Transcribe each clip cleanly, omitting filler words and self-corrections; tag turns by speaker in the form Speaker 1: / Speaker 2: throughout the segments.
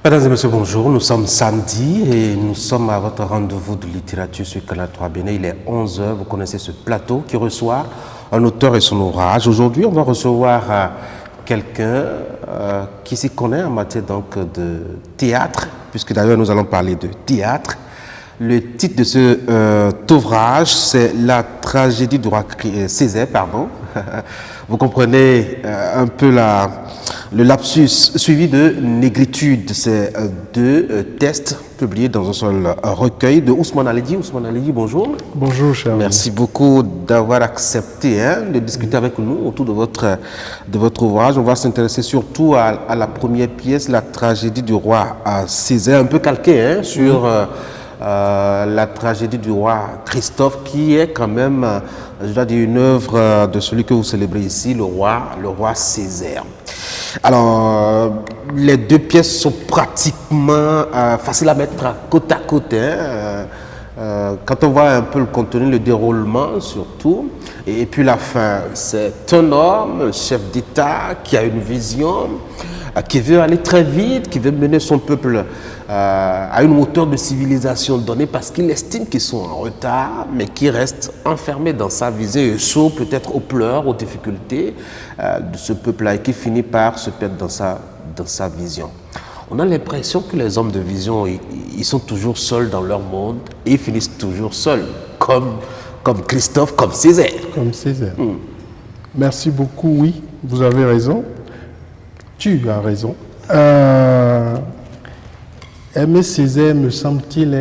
Speaker 1: Mesdames et messieurs, bonjour. Nous sommes samedi et nous sommes à votre rendez-vous de littérature sur Canal 3 Bénin. Il est 11 h. Vous connaissez ce plateau qui reçoit un auteur et son ouvrage. Aujourd'hui, on va recevoir quelqu'un qui s'y connaît en matière donc, de théâtre, puisque d'ailleurs nous allons parler de théâtre. Le titre de cet ouvrage, c'est La tragédie du roi Césaire, pardon. Vous comprenez un peu le lapsus suivi de négritude. C'est deux textes publiés dans un seul recueil de Ousmane Aledi. Ousmane Aledi, bonjour.
Speaker 2: Bonjour, cher ami.
Speaker 1: Merci beaucoup d'avoir accepté de discuter avec nous autour de votre ouvrage. On va s'intéresser surtout à la première pièce, La tragédie du roi Césaire, un peu calqué sur la tragédie du roi Christophe, qui est quand même, je dois dire, une œuvre de celui que vous célébrez ici, le roi Césaire. Alors, les deux pièces sont pratiquement faciles à mettre côte à côte. Quand on voit un peu le contenu, le déroulement surtout, et puis la fin, c'est un homme, chef d'État, qui a une vision, qui veut aller très vite, qui veut mener son peuple à une hauteur de civilisation donnée parce qu'il estime qu'ils sont en retard, mais qui reste enfermé dans sa vision et sourd peut-être aux pleurs, aux difficultés de ce peuple-là et qui finit par se perdre dans sa vision. On a l'impression que les hommes de vision, ils sont toujours seuls dans leur monde et ils finissent toujours seuls, comme Christophe, comme Césaire.
Speaker 2: Comme Césaire. Merci beaucoup, oui, vous avez raison. Tu as raison. Aimé Césaire, me semble-t-il,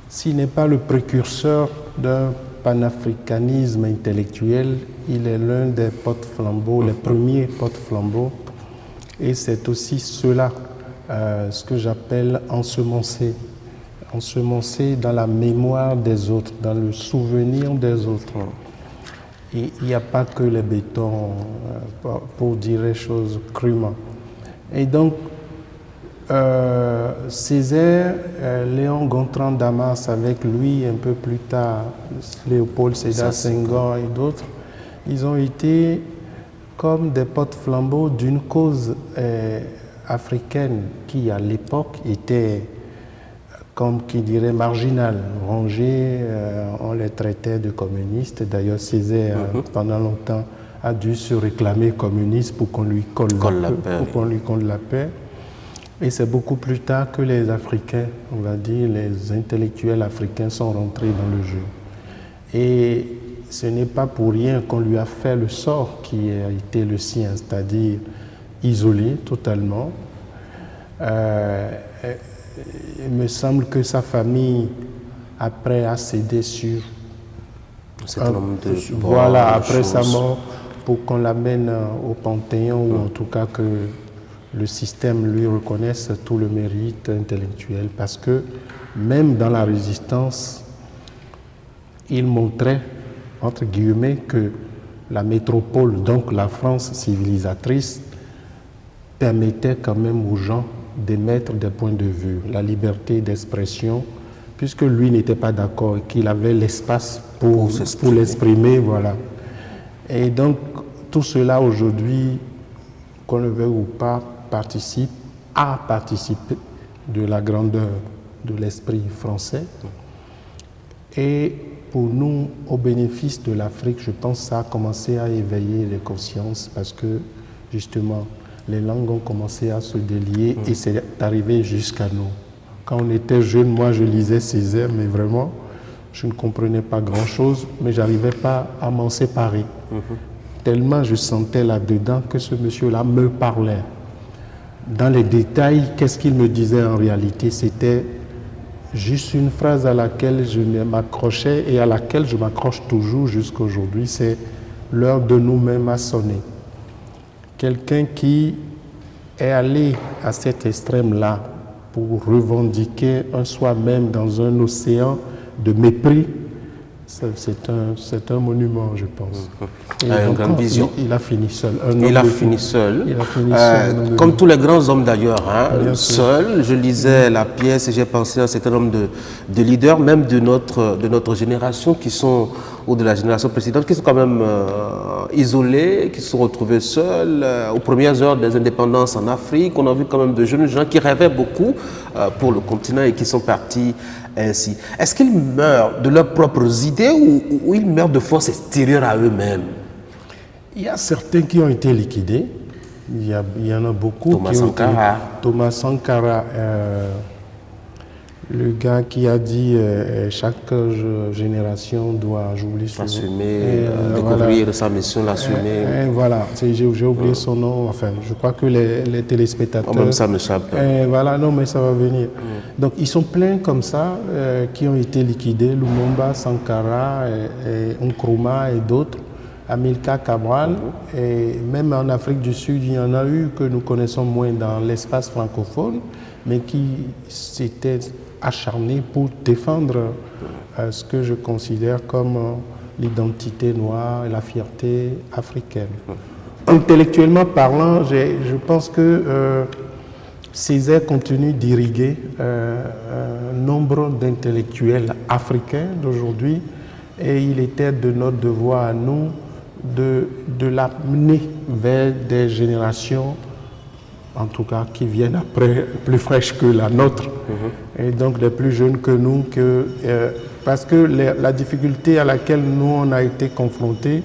Speaker 2: s'il n'est pas le précurseur d'un panafricanisme intellectuel, il est l'un des porte-flambeaux, les premiers porte-flambeaux. Et c'est aussi cela, ce que j'appelle ensemencer. Ensemencer dans la mémoire des autres, dans le souvenir des autres. Et il n'y a pas que les bétons, pour dire les choses crûment. Et donc, Césaire, Léon Gontran Damas avec lui, un peu plus tard, Léopold Sédar Senghor et d'autres, ils ont été comme des porte-flambeaux d'une cause africaine qui, à l'époque, était, comme qui dirait, marginale, rangée, on les traitait de communistes. D'ailleurs, Césaire, pendant longtemps, a dû se réclamer communiste pour qu'on lui colle la paix. Et c'est beaucoup plus tard que les Africains, on va dire, les intellectuels africains sont rentrés dans le jeu. Et ce n'est pas pour rien qu'on lui a fait le sort qui a été le sien, c'est-à-dire isolé totalement. Il me semble que sa famille, après, a cédé sur... après sa mort, pour qu'on l'amène au Panthéon, ou en tout cas que le système lui reconnaisse tout le mérite intellectuel, parce que même dans la résistance, il montrait, entre guillemets, que la métropole, donc la France civilisatrice, permettait quand même aux gens d'émettre des points de vue, la liberté d'expression, puisque lui n'était pas d'accord et qu'il avait l'espace pour l'exprimer, voilà. Et donc, tout cela aujourd'hui, qu'on le veuille ou pas, a participé de la grandeur de l'esprit français. Et pour nous, au bénéfice de l'Afrique, je pense que ça a commencé à éveiller les consciences parce que, justement, les langues ont commencé à se délier et c'est arrivé jusqu'à nous. Quand on était jeune, moi, je lisais Césaire, mais vraiment, je ne comprenais pas grand-chose, mais je n'arrivais pas à m'en séparer. Tellement je sentais là-dedans que ce monsieur-là me parlait. Dans les détails, qu'est-ce qu'il me disait en réalité? C'était juste une phrase à laquelle je m'accrochais et à laquelle je m'accroche toujours jusqu'à aujourd'hui, c'est « l'heure de nous-mêmes a sonné ». Quelqu'un qui est allé à cet extrême-là pour revendiquer un soi-même dans un océan de mépris, c'est un monument, je pense.
Speaker 1: Une grande vision.
Speaker 2: Il a fini seul.
Speaker 1: Il a fini seul. Comme tous les grands hommes d'ailleurs, seul. Je lisais la pièce et j'ai pensé à un certain nombre de leaders, même de notre génération, qui sont ou de la génération précédente qui sont quand même isolés, qui se sont retrouvés seuls aux premières heures des indépendances en Afrique. On a vu quand même de jeunes gens qui rêvaient beaucoup pour le continent et qui sont partis ainsi. Est-ce qu'ils meurent de leurs propres idées ou ils meurent de force extérieure à eux-mêmes?
Speaker 2: Il y a certains qui ont été liquidés. Il y en a beaucoup. Thomas Sankara, le gars qui a dit chaque génération doit, j'oublie son nom.
Speaker 1: Assumer, découvrir voilà. Sa mission, l'assumer.
Speaker 2: Voilà, j'ai oublié son nom. Enfin, je crois que les téléspectateurs.
Speaker 1: Même ça m'échappe.
Speaker 2: Voilà, non, mais ça va venir. Donc, ils sont pleins comme ça qui ont été liquidés. Lumumba, Sankara, Nkrumah et d'autres. Amilcar Cabral, et même en Afrique du Sud, il y en a eu que nous connaissons moins dans l'espace francophone, mais qui s'étaient acharnés pour défendre ce que je considère comme l'identité noire et la fierté africaine. Intellectuellement parlant, je pense que Césaire continue d'irriguer un nombre d'intellectuels africains d'aujourd'hui, et il était de notre devoir à nous de l'amener vers des générations, en tout cas qui viennent après, plus fraîches que la nôtre, et donc des plus jeunes que nous, parce que la difficulté à laquelle nous on a été confrontés,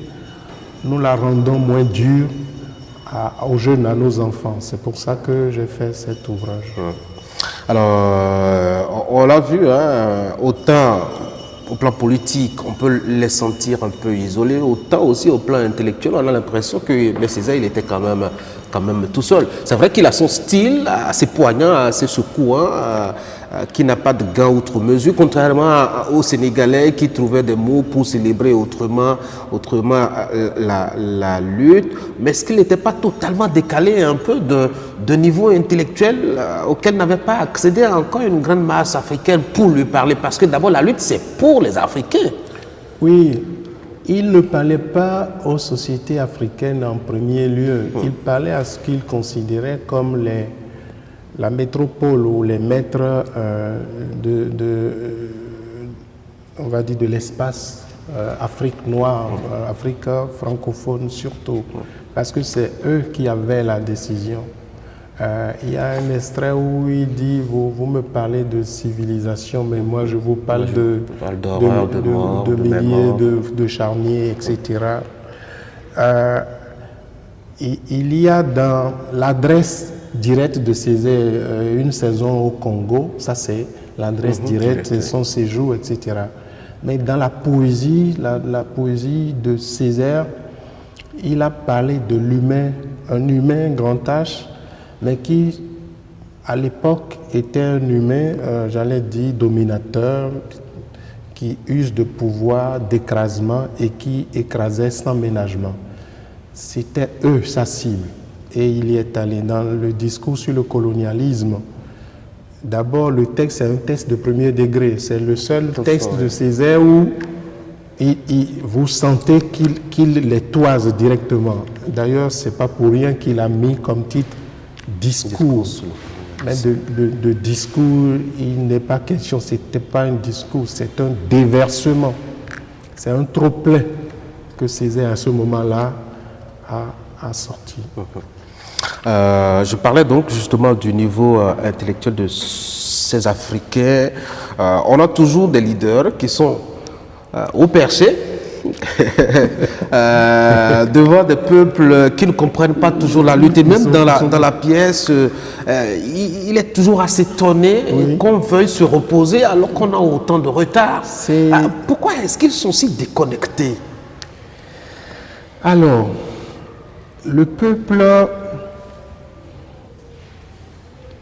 Speaker 2: nous la rendons moins dure aux jeunes, à nos enfants. C'est pour ça que j'ai fait cet ouvrage.
Speaker 1: Alors, on l'a vu, hein, autant au plan politique, on peut les sentir un peu isolés, autant aussi au plan intellectuel, on a l'impression que Césaire, il était quand même tout seul. C'est vrai qu'il a son style assez poignant, assez secouant, qui n'a pas de gants outre mesure, contrairement aux Sénégalais qui trouvaient des mots pour célébrer autrement la lutte. Mais est-ce qu'il n'était pas totalement décalé un peu de niveau intellectuel auquel n'avait pas accédé encore une grande masse africaine pour lui parler? Parce que d'abord, la lutte, c'est pour les Africains.
Speaker 2: Oui, il ne parlait pas aux sociétés africaines en premier lieu. Il parlait à ce qu'il considérait comme la métropole ou les maîtres on va dire de l'espace Afrique noire, Afrique francophone surtout, parce que c'est eux qui avaient la décision. Il y a un extrait où il dit vous me parlez de civilisation, mais moi je vous parle de milliers de charniers, etc. Il y a dans l'adresse directe de Césaire une saison au Congo, ça c'est l'adresse directe, c'est son séjour, etc. Mais dans la poésie, la poésie de Césaire, il a parlé de l'humain, un humain grand H, mais qui, à l'époque, était un humain, j'allais dire, dominateur, qui use de pouvoir, d'écrasement et qui écrasait sans ménagement. C'était eux, sa cible. Et il y est allé dans le discours sur le colonialisme. D'abord, le texte est un texte de premier degré. C'est le seul texte de Césaire où vous sentez qu'il les toise directement. D'ailleurs, ce n'est pas pour rien qu'il a mis comme titre discours. Mais de discours, il n'est pas question, ce n'était pas un discours, c'est un déversement. C'est un trop-plein que Césaire, à ce moment-là, a sorti.
Speaker 1: Je parlais donc justement du niveau intellectuel de ces Africains. On a toujours des leaders qui sont au perché devant des peuples qui ne comprennent pas toujours la lutte. Et même dans la pièce, il est toujours assez étonné qu'on veuille se reposer alors qu'on a autant de retard. Pourquoi est-ce qu'ils sont si déconnectés?
Speaker 2: Alors, le peuple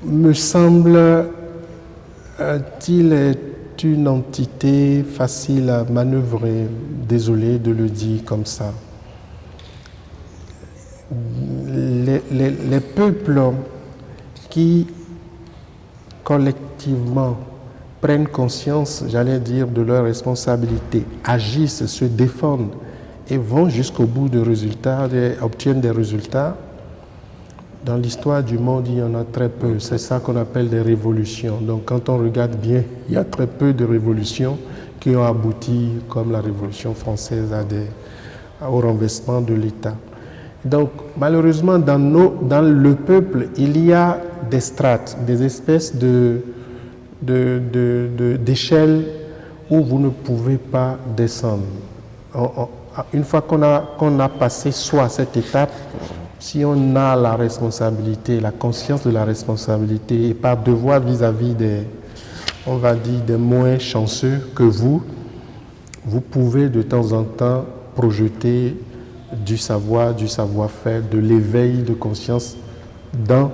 Speaker 2: me semble-t-il est une entité facile à manœuvrer, désolé de le dire comme ça. Les peuples qui collectivement prennent conscience, j'allais dire, de leurs responsabilités, agissent, se défendent et vont jusqu'au bout des résultats, obtiennent des résultats. Dans l'histoire du monde, il y en a très peu. C'est ça qu'on appelle des révolutions. Donc quand on regarde bien, il y a très peu de révolutions qui ont abouti, comme la Révolution française, au renversement de l'État. Donc, malheureusement, dans le peuple, il y a des strates, des espèces d'échelles où vous ne pouvez pas descendre. Une fois qu'on a passé soit cette étape, si on a la responsabilité, la conscience de la responsabilité et par devoir vis-à-vis on va dire, des moins chanceux que vous pouvez de temps en temps projeter du savoir-faire, de l'éveil de conscience dans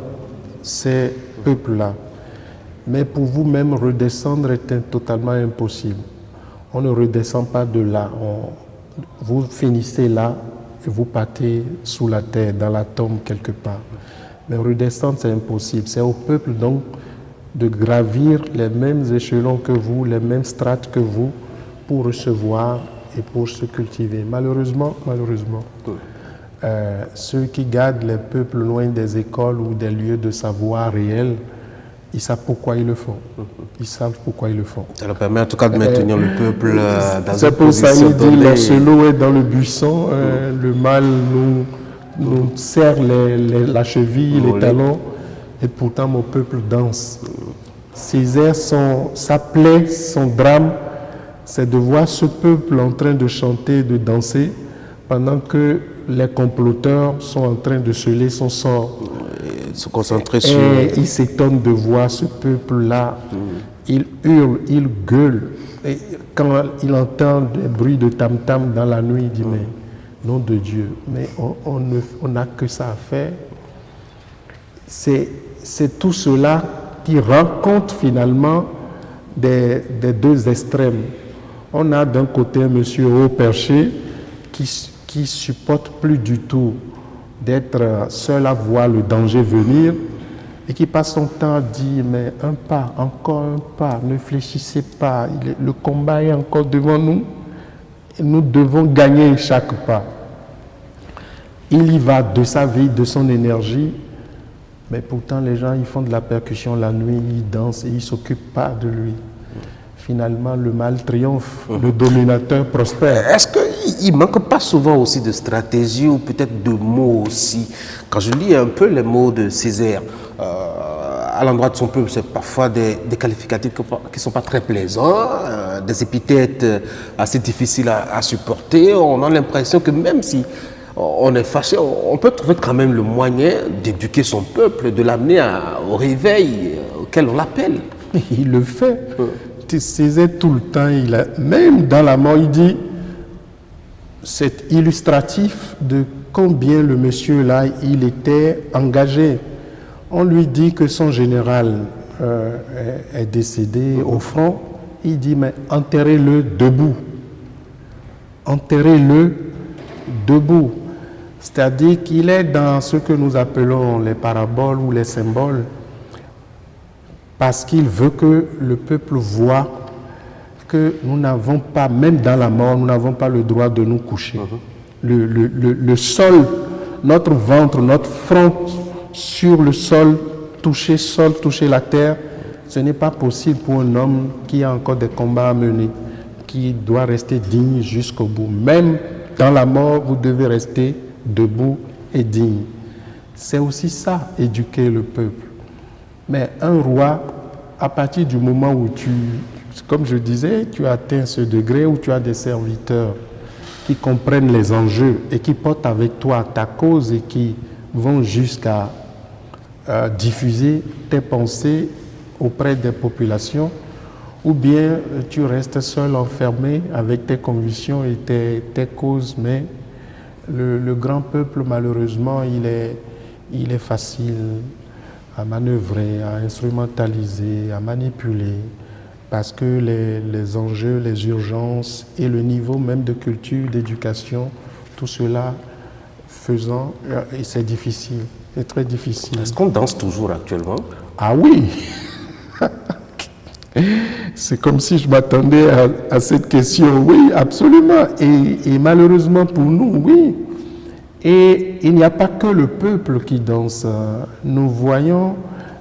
Speaker 2: ces peuples-là. Mais pour vous-même, redescendre est totalement impossible. On ne redescend pas de là. Vous finissez là et vous partez sous la terre, dans la tombe quelque part. Mais redescendre, c'est impossible. C'est au peuple donc de gravir les mêmes échelons que vous, les mêmes strates que vous, pour recevoir et pour se cultiver. Malheureusement, ceux qui gardent les peuples loin des écoles ou des lieux de savoir réels, ils savent pourquoi ils le font. Ils savent pourquoi ils le font.
Speaker 1: Ça leur permet en tout cas de maintenir le peuple dans une position.
Speaker 2: C'est pour ça qu'il dit, lorsqu'eau est dans le buisson, le mal nous serre la cheville, les talons, et pourtant mon peuple danse. Césaire, sa plaie, son drame, c'est de voir ce peuple en train de chanter, de danser, pendant que les comploteurs sont en train de sceller son sort.
Speaker 1: Se concentrer sur...
Speaker 2: Et il s'étonne de voir ce peuple-là. Il hurle, il gueule. Et quand il entend des bruits de tam-tam dans la nuit, il dit, mais nom de Dieu, mais on n'a que ça à faire. C'est tout cela qui rend compte finalement des deux extrêmes. On a d'un côté un monsieur haut perché qui supporte plus du tout d'être seul à voir le danger venir et qui passe son temps à dire, mais un pas, encore un pas, ne fléchissez pas, le combat est encore devant nous et nous devons gagner chaque pas. Il y va de sa vie, de son énergie, mais pourtant les gens ils font de la percussion la nuit, ils dansent et ils ne s'occupent pas de lui. Finalement, le mal triomphe, le dominateur prospère.
Speaker 1: Est-ce qu'il ne manque pas souvent aussi de stratégie ou peut-être de mots aussi? Quand je lis un peu les mots de Césaire, à l'endroit de son peuple, c'est parfois des qualificatifs qui ne sont pas très plaisants, des épithètes assez difficiles à supporter. On a l'impression que même si on est fâché, on peut trouver quand même le moyen d'éduquer son peuple, de l'amener au réveil auquel on l'appelle.
Speaker 2: Il le fait. Césaire tout le temps, même dans la mort, il dit, c'est illustratif de combien le monsieur là, il était engagé. On lui dit que son général est décédé au front, il dit, mais enterrez-le debout. Enterrez-le debout. C'est-à-dire qu'il est dans ce que nous appelons les paraboles ou les symboles, parce qu'il veut que le peuple voit que nous n'avons pas, même dans la mort, nous n'avons pas le droit de nous coucher. Le sol, notre ventre, notre front sur le sol, toucher la terre, ce n'est pas possible pour un homme qui a encore des combats à mener, qui doit rester digne jusqu'au bout. Même dans la mort, vous devez rester debout et digne. C'est aussi ça, éduquer le peuple. Mais un roi, à partir du moment où comme je disais, tu atteins ce degré où tu as des serviteurs qui comprennent les enjeux et qui portent avec toi ta cause et qui vont jusqu'à diffuser tes pensées auprès des populations, ou bien tu restes seul, enfermé avec tes convictions et tes causes, mais le grand peuple, malheureusement, il est facile à manœuvrer, à instrumentaliser, à manipuler, parce que les enjeux, les urgences et le niveau même de culture, d'éducation, tout cela faisant, et c'est difficile, c'est très difficile.
Speaker 1: Est-ce qu'on danse toujours actuellement?
Speaker 2: Ah oui. C'est comme si je m'attendais à cette question. Oui, absolument. Et malheureusement pour nous, oui. Et il n'y a pas que le peuple qui danse. Nous voyons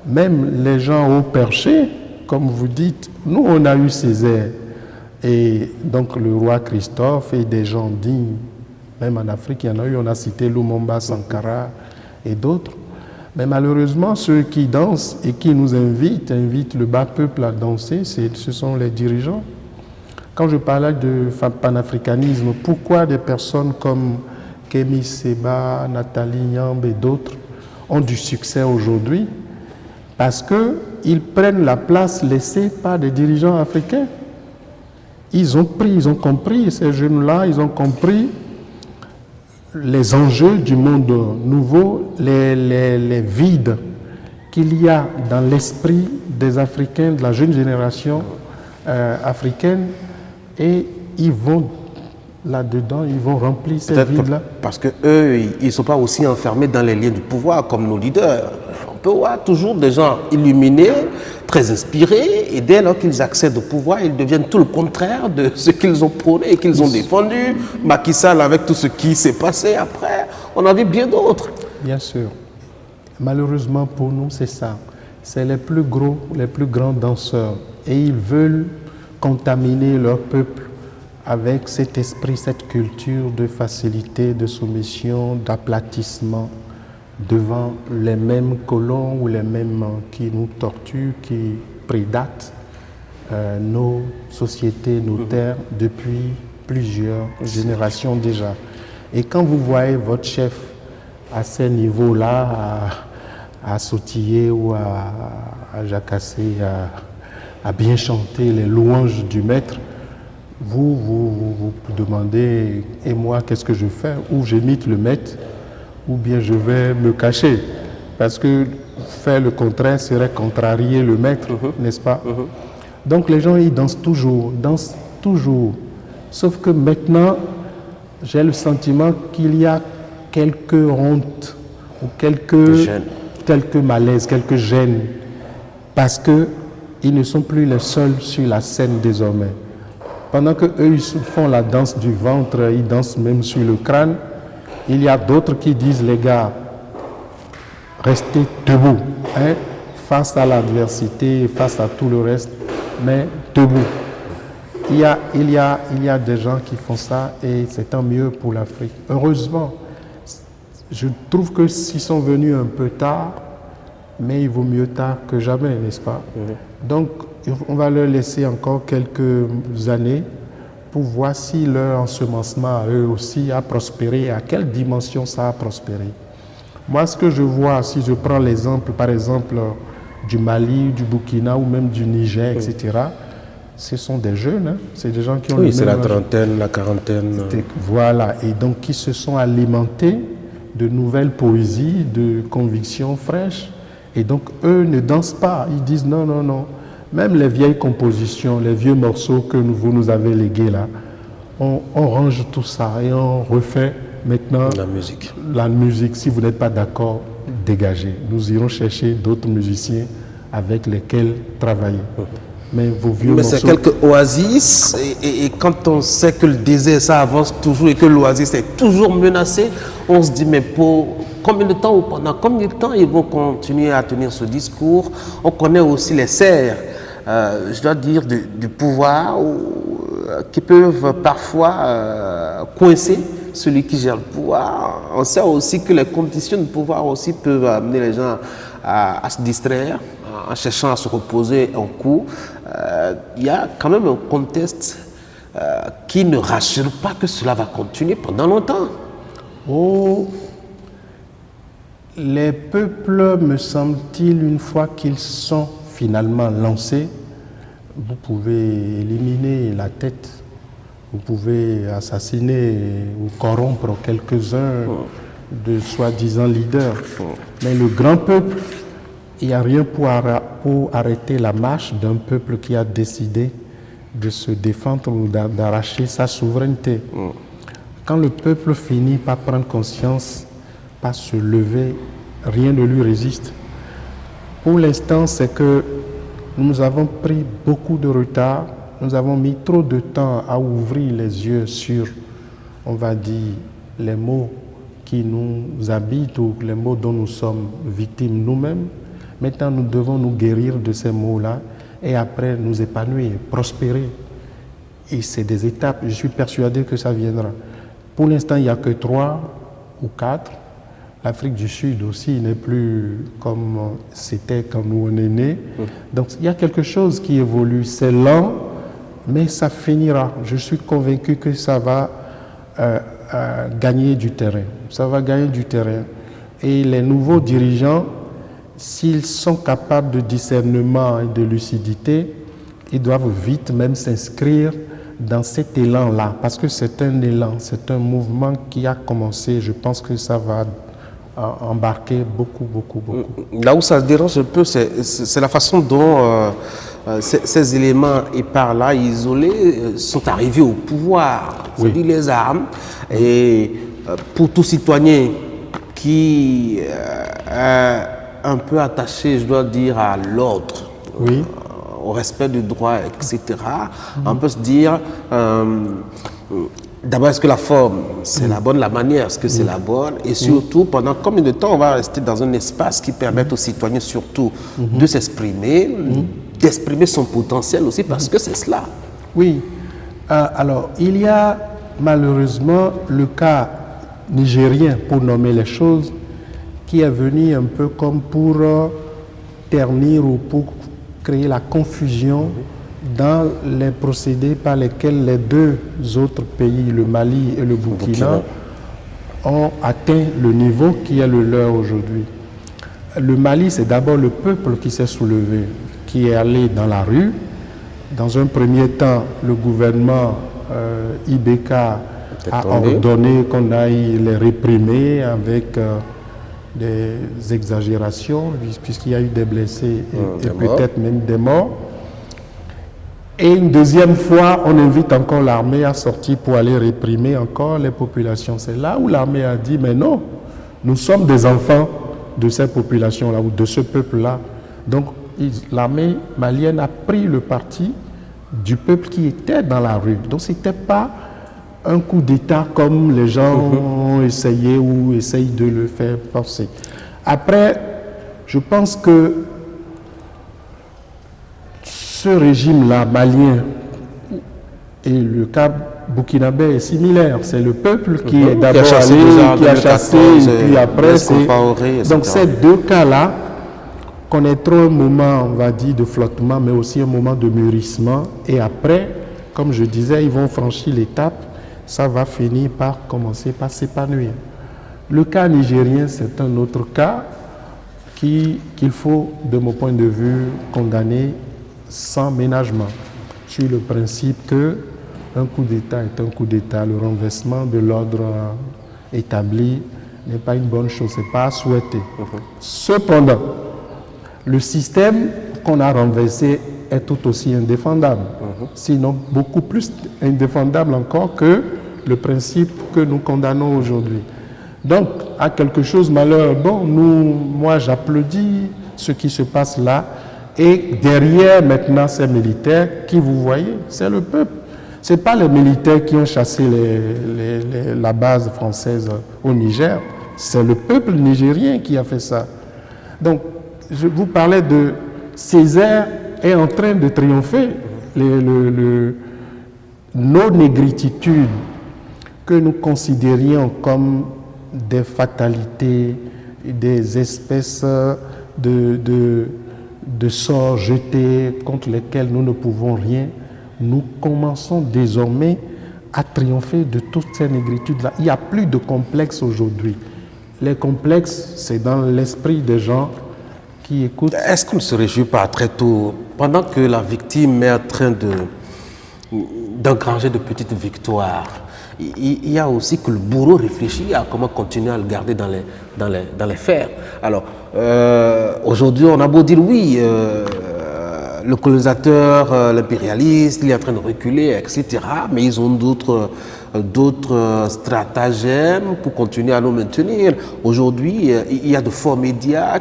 Speaker 2: même les gens au perché, comme vous dites. Nous, on a eu Césaire. Et donc le roi Christophe et des gens dignes, même en Afrique, il y en a eu, on a cité Lumumba, Sankara et d'autres. Mais malheureusement, ceux qui dansent et qui nous invitent le bas peuple à danser, ce sont les dirigeants. Quand je parlais de panafricanisme, pourquoi des personnes comme Kémy Séba, Nathalie Nyambe et d'autres ont du succès aujourd'hui? Parce qu'ils prennent la place laissée par des dirigeants africains. Ils ont compris, ces jeunes-là, ils ont compris les enjeux du monde nouveau, les vides qu'il y a dans l'esprit des Africains, de la jeune génération africaine, et ils vont là-dedans, ils vont remplir ces vides-là.
Speaker 1: Parce qu'eux, ils ne sont pas aussi enfermés dans les liens du pouvoir comme nos leaders. On peut voir toujours des gens illuminés, très inspirés, et dès lors qu'ils accèdent au pouvoir, ils deviennent tout le contraire de ce qu'ils ont prôné et qu'ils ont défendu. Macky Sall, avec tout ce qui s'est passé après, on a vu bien d'autres.
Speaker 2: Bien sûr. Malheureusement pour nous, c'est ça. C'est les plus gros, les plus grands danseurs. Et ils veulent contaminer leur peuple avec cet esprit, cette culture de facilité, de soumission, d'aplatissement devant les mêmes colons ou les mêmes qui nous torturent, qui prédatent nos sociétés, nos terres depuis plusieurs générations déjà. Et quand vous voyez votre chef à ces niveaux-là, à sautiller ou à jacasser, à bien chanter les louanges du maître, vous demandez, et moi, qu'est-ce que je fais? Ou j'imite le maître, ou bien je vais me cacher. Parce que faire le contraire serait contrarier le maître, n'est-ce pas? Donc les gens, ils dansent toujours. Sauf que maintenant, j'ai le sentiment qu'il y a quelques hontes, ou quelques malaises, quelques gênes, parce qu'ils ne sont plus les seuls sur la scène désormais. Pendant qu'eux, ils font la danse du ventre, ils dansent même sur le crâne, il y a d'autres qui disent, les gars, restez debout, hein, face à l'adversité, face à tout le reste, mais debout. Il y a des gens qui font ça et c'est tant mieux pour l'Afrique. Heureusement, je trouve que s'ils sont venus un peu tard, mais il vaut mieux tard que jamais, n'est-ce pas? Donc, on va leur laisser encore quelques années pour voir si leur ensemencement à eux aussi a prospéré, à quelle dimension ça a prospéré. Moi, ce que je vois, si je prends l'exemple, par exemple, du Mali, du Burkina ou même du Niger, etc., ce sont des jeunes, hein? C'est des gens qui ont...
Speaker 1: Oui, c'est la trentaine, la quarantaine.
Speaker 2: Voilà, et donc qui se sont alimentés de nouvelles poésies, de convictions fraîches. Et donc, eux ne dansent pas. Ils disent non, non, non. Même les vieilles compositions, les vieux morceaux que vous nous avez légués là, on range tout ça et on refait maintenant la musique. Si vous n'êtes pas d'accord, dégagez. Nous irons chercher d'autres musiciens avec lesquels travailler. Mais vos vieux morceaux...
Speaker 1: c'est quelques oasis et quand on sait que le désert ça avance toujours et que l'oasis est toujours menacé, on se dit mais pour combien de temps ou pendant combien de temps ils vont continuer à tenir ce discours? On connaît aussi les serres, je dois dire, du pouvoir qui peuvent parfois coincer celui qui gère le pouvoir. On sait aussi que les conditions de pouvoir aussi peuvent amener les gens à se distraire en cherchant à se reposer un coup. Il y a quand même un contexte qui ne rassure pas que cela va continuer pendant longtemps.
Speaker 2: Oh, les peuples, me semble-t-il, une fois qu'ils sont finalement lancés, vous pouvez éliminer la tête, vous pouvez assassiner ou corrompre quelques-uns de soi-disant leaders. Mais le grand peuple, il n'y a rien pour arrêter la marche d'un peuple qui a décidé de se défendre ou d'arracher sa souveraineté. Quand le peuple finit par prendre conscience, par se lever, rien ne lui résiste. Pour l'instant, c'est que nous avons pris beaucoup de retard, nous avons mis trop de temps à ouvrir les yeux sur, on va dire, les maux qui nous habitent ou les maux dont nous sommes victimes nous-mêmes. Maintenant, nous devons nous guérir de ces maux-là et après nous épanouir, prospérer. Et c'est des étapes, je suis persuadé que ça viendra. Pour l'instant, il n'y a que 3 ou 4. L'Afrique du Sud aussi n'est plus comme c'était quand nous on est nés. Donc il y a quelque chose qui évolue. C'est lent, mais ça finira. Je suis convaincu que ça va gagner du terrain. Ça va gagner du terrain. Et les nouveaux dirigeants, s'ils sont capables de discernement et de lucidité, ils doivent vite même s'inscrire dans cet élan-là. Parce que c'est un élan, c'est un mouvement qui a commencé. Je pense que ça va embarquer beaucoup.
Speaker 1: Là où ça se dérange un peu, c'est la façon dont ces éléments épars-là, isolés, sont arrivés au pouvoir. C'est-à-dire les armes. Et pour tout citoyen qui est un peu attaché, je dois dire, à l'ordre, au respect du droit, etc., on peut se dire... D'abord, est-ce que la forme, c'est la bonne, la manière, est-ce que c'est la bonne? Et surtout, pendant combien de temps on va rester dans un espace qui permette aux citoyens surtout de s'exprimer, d'exprimer son potentiel aussi, parce que c'est cela.
Speaker 2: Oui. Alors, il y a malheureusement le cas nigérien, pour nommer les choses, qui est venu un peu comme pour ternir ou pour créer la confusion dans les procédés par lesquels les 2 autres pays, le Mali et le Burkina, ont atteint le niveau qui est le leur aujourd'hui. Le Mali, c'est d'abord le peuple qui s'est soulevé, qui est allé dans la rue. Dans un premier temps, le gouvernement IBK a ordonné qu'on aille les réprimer avec des exagérations, puisqu'il y a eu des blessés et peut-être même des morts. Et une deuxième fois, on invite encore l'armée à sortir pour aller réprimer encore les populations. C'est là où l'armée a dit, mais non, nous sommes des enfants de ces populations-là ou de ce peuple-là. Donc l'armée malienne a pris le parti du peuple qui était dans la rue. Donc ce n'était pas un coup d'État comme les gens ont essayé ou essayent de le faire passer. Après, je pense que ce régime-là, malien, et le cas burkinabé est similaire. C'est le peuple qui est d'abord allé, qui a chassé, et puis après, c'est... Donc ces 2 cas-là connaîtront un moment, on va dire, de flottement, mais aussi un moment de mûrissement. Et après, comme je disais, ils vont franchir l'étape, ça va finir par commencer par s'épanouir. Le cas nigérien, c'est un autre cas qu'il faut, de mon point de vue, condamner sans ménagement, sur le principe que un coup d'État est un coup d'État. Le renversement de l'ordre établi n'est pas une bonne chose, ce n'est pas à souhaiter. Cependant, le système qu'on a renversé est tout aussi indéfendable, sinon beaucoup plus indéfendable encore que le principe que nous condamnons aujourd'hui. Donc, à quelque chose malheur, bon, moi j'applaudis ce qui se passe là. Et derrière maintenant ces militaires qui vous voyez, c'est le peuple. Ce n'est pas les militaires qui ont chassé la base française au Niger, c'est le peuple nigérien qui a fait ça. Donc, je vous parlais de Césaire est en train de triompher. Nos négrititudes que nous considérions comme des fatalités, des espèces de sorts jetés contre lesquels nous ne pouvons rien, nous commençons désormais à triompher de toutes ces négritudes-là. Il n'y a plus de complexes aujourd'hui. Les complexes, c'est dans l'esprit des gens qui écoutent.
Speaker 1: Est-ce qu'on ne se réjouit pas très tôt, pendant que la victime est en train d'engranger de petites victoires, il y a aussi que le bourreau réfléchit à comment continuer à le garder dans les fers. Alors, aujourd'hui, on a beau dire oui, le colonisateur, l'impérialiste, il est en train de reculer, etc. Mais ils ont d'autres stratagèmes pour continuer à nous maintenir. Aujourd'hui, il y a de forts médias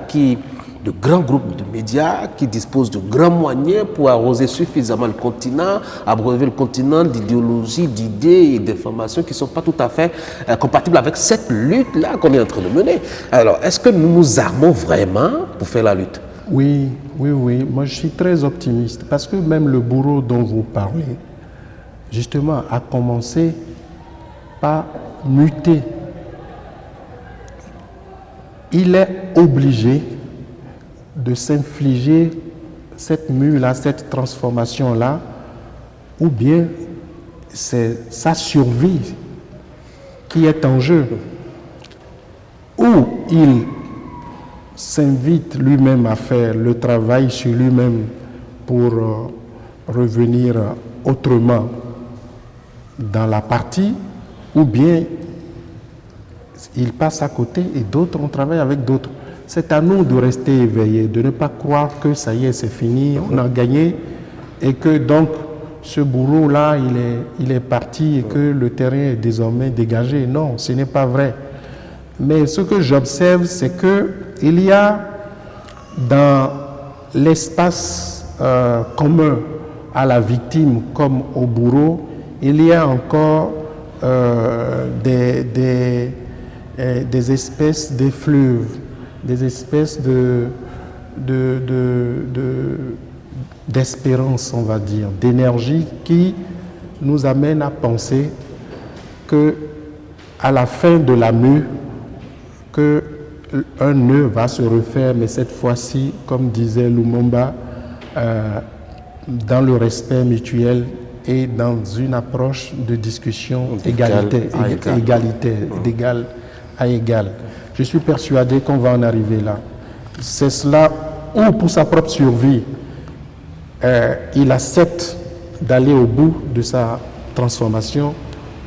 Speaker 1: de grands groupes de médias qui disposent de grands moyens pour arroser suffisamment le continent, abreuver le continent d'idéologies, d'idées et d'informations qui ne sont pas tout à fait compatibles avec cette lutte-là qu'on est en train de mener. Alors, est-ce que nous nous armons vraiment pour faire la lutte?
Speaker 2: Oui. Moi, je suis très optimiste parce que même le bourreau dont vous parlez, justement, a commencé par muter. Il est obligé de s'infliger cette mue-là, cette transformation-là, ou bien c'est sa survie qui est en jeu, ou il s'invite lui-même à faire le travail sur lui-même pour revenir autrement dans la partie, ou bien il passe à côté et d'autres, on travaille avec d'autres. C'est à nous de rester éveillés, de ne pas croire que ça y est, c'est fini, on a gagné et que donc ce bourreau-là, il est parti et que le terrain est désormais dégagé. Non, ce n'est pas vrai. Mais ce que j'observe, c'est qu'il y a dans l'espace commun à la victime comme au bourreau, il y a encore des espèces d'effluves, des espèces d'espérance, on va dire, d'énergie qui nous amène à penser que à la fin de la mue, qu'un nœud va se refaire, mais cette fois-ci, comme disait Lumumba, dans le respect mutuel et dans une approche de discussion d'égal à égal. Je suis persuadé qu'on va en arriver là. C'est cela où, pour sa propre survie, il accepte d'aller au bout de sa transformation,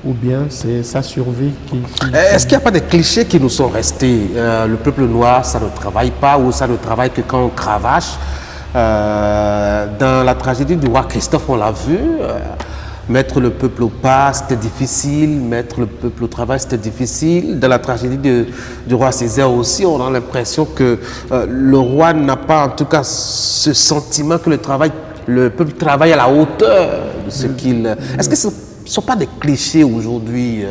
Speaker 2: ou bien c'est sa survie qui...
Speaker 1: Est-ce qu'il n'y a pas des clichés qui nous sont restés? Le peuple noir, ça ne travaille pas, ou ça ne travaille que quand on cravache. Dans la tragédie du roi Christophe, on l'a vu, mettre le peuple au pas, c'était difficile, mettre le peuple au travail, c'était difficile. Dans la tragédie du roi Césaire aussi, on a l'impression que le roi n'a pas en tout cas ce sentiment que le peuple travaille à la hauteur de ce qu'il... Est-ce que ce ne sont pas des clichés aujourd'hui?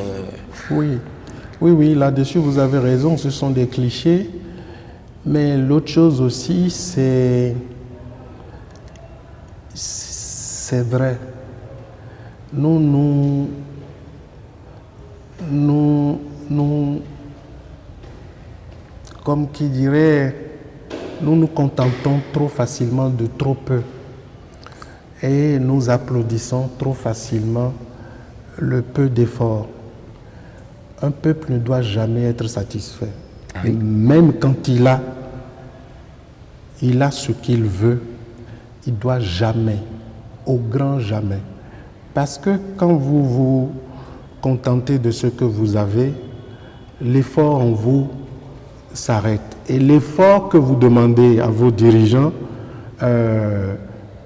Speaker 2: Oui, là-dessus vous avez raison, ce sont des clichés. Mais l'autre chose aussi, c'est vrai. Nous, comme qui dirait, nous nous contentons trop facilement de trop peu et nous applaudissons trop facilement le peu d'efforts. Un peuple ne doit jamais être satisfait. Et même quand il a ce qu'il veut, il ne doit jamais, au grand jamais. Parce que quand vous vous contentez de ce que vous avez, l'effort en vous s'arrête. Et l'effort que vous demandez à vos dirigeants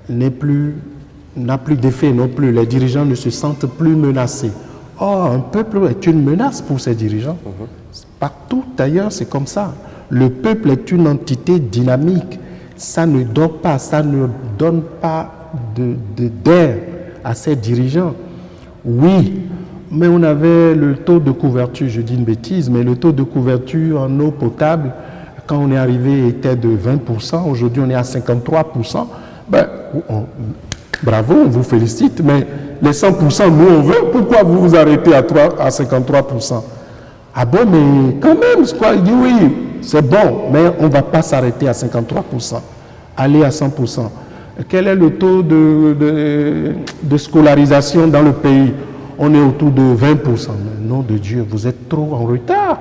Speaker 2: n'a plus d'effet non plus. Les dirigeants ne se sentent plus menacés. Or, un peuple est une menace pour ses dirigeants. Partout ailleurs, c'est comme ça. Le peuple est une entité dynamique. Ça ne dort pas, ça ne donne pas d'air à ses dirigeants. Oui, mais on avait le taux de couverture, je dis une bêtise, mais le taux de couverture en eau potable, quand on est arrivé, était de 20%. Aujourd'hui, on est à 53%. Bravo, on vous félicite, mais les 100%, nous, on veut. Pourquoi vous vous arrêtez à 53%? Ah bon, mais quand même, il dit oui, c'est bon, mais on ne va pas s'arrêter à 53%, aller à 100%. Quel est le taux de scolarisation dans le pays? On est autour de 20%. Mais nom de Dieu, vous êtes trop en retard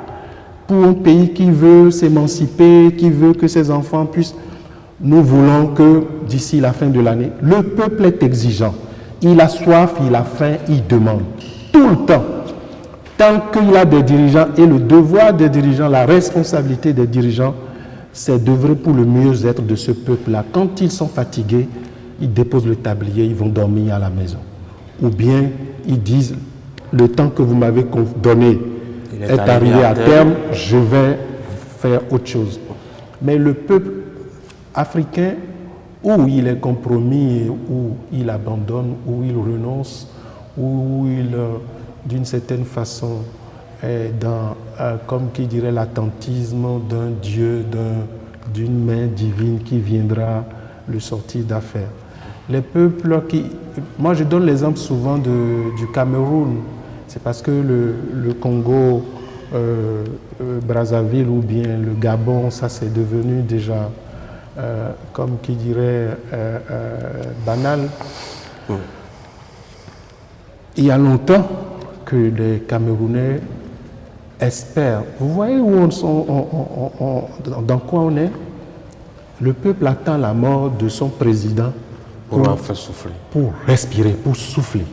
Speaker 2: pour un pays qui veut s'émanciper, qui veut que ses enfants puissent... Nous voulons que d'ici la fin de l'année, le peuple est exigeant. Il a soif, il a faim, il demande. Tout le temps. Tant qu'il y a des dirigeants, et le devoir des dirigeants, la responsabilité des dirigeants, c'est d'œuvrer pour le mieux-être de ce peuple-là. Quand ils sont fatigués, ils déposent le tablier, ils vont dormir à la maison. Ou bien ils disent, le temps que vous m'avez donné est arrivé à terme, je vais faire autre chose. Mais le peuple africain, où il est compromis, où il abandonne, où il renonce, où il... d'une certaine façon, comme qui dirait l'attentisme d'un Dieu, d'une main divine qui viendra le sortir d'affaire. Les peuples qui... Moi, je donne l'exemple souvent du Cameroun. C'est parce que le Congo, Brazzaville ou bien le Gabon, ça c'est devenu déjà, comme qui dirait, banal. Il y a longtemps que les Camerounais espèrent. Vous voyez où dans quoi on est? Le peuple attend la mort de son président
Speaker 1: pour enfin souffler.
Speaker 2: Pour respirer, pour souffler.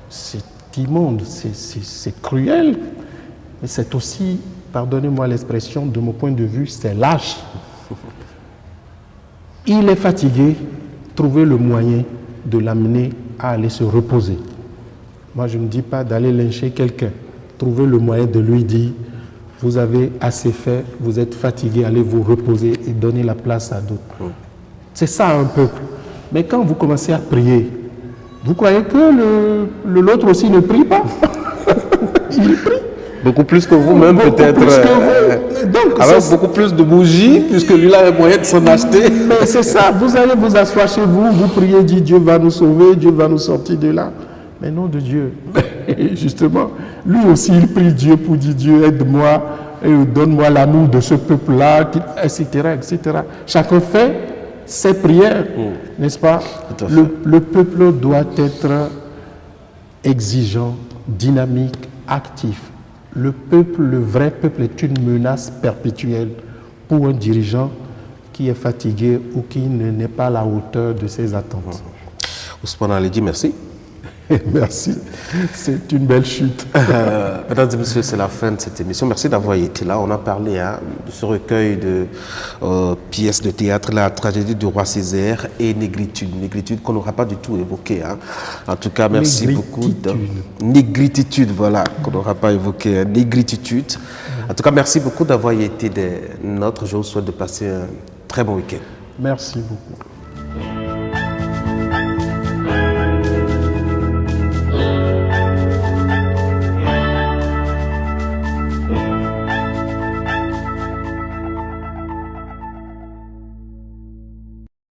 Speaker 2: C'est immonde, c'est cruel, mais c'est aussi, pardonnez-moi l'expression, de mon point de vue, c'est lâche. Il est fatigué, trouvez le moyen de l'amener à aller se reposer. Moi, je ne dis pas d'aller lyncher quelqu'un. Trouvez le moyen de lui dire, vous avez assez fait, vous êtes fatigué, allez vous reposer et donner la place à d'autres. C'est ça un peuple. Mais quand vous commencez à prier, vous croyez que l'autre aussi ne prie pas? Il prie.
Speaker 1: Beaucoup plus que vous-même peut-être. Avec beaucoup plus de bougies, puisque lui a les moyens de s'en acheter.
Speaker 2: Mais c'est ça, vous allez vous asseoir chez vous, vous priez, dites Dieu va nous sauver, Dieu va nous sortir de là. Mais non de Dieu. Justement, lui aussi il prie Dieu pour dire Dieu aide-moi, donne-moi l'amour de ce peuple-là, etc., etc. Chacun fait ses prières, n'est-ce pas? Le peuple doit être exigeant, dynamique, actif. Le peuple, le vrai peuple est une menace perpétuelle pour un dirigeant qui est fatigué ou qui n'est pas à la hauteur de ses attentes.
Speaker 1: Ousmane Alidji, merci.
Speaker 2: Merci, c'est une belle chute.
Speaker 1: Mesdames et messieurs, c'est la fin de cette émission. Merci d'avoir été là. On a parlé de ce recueil de pièces de théâtre, la tragédie du roi Césaire et Négritude. Négritude qu'on n'aura pas du tout évoqué. En tout cas, merci beaucoup. Négritude, voilà, qu'on n'aura pas évoqué. Négritude. En tout cas, merci beaucoup d'avoir été des nôtres. Je vous souhaite de passer un très bon week-end.
Speaker 2: Merci beaucoup.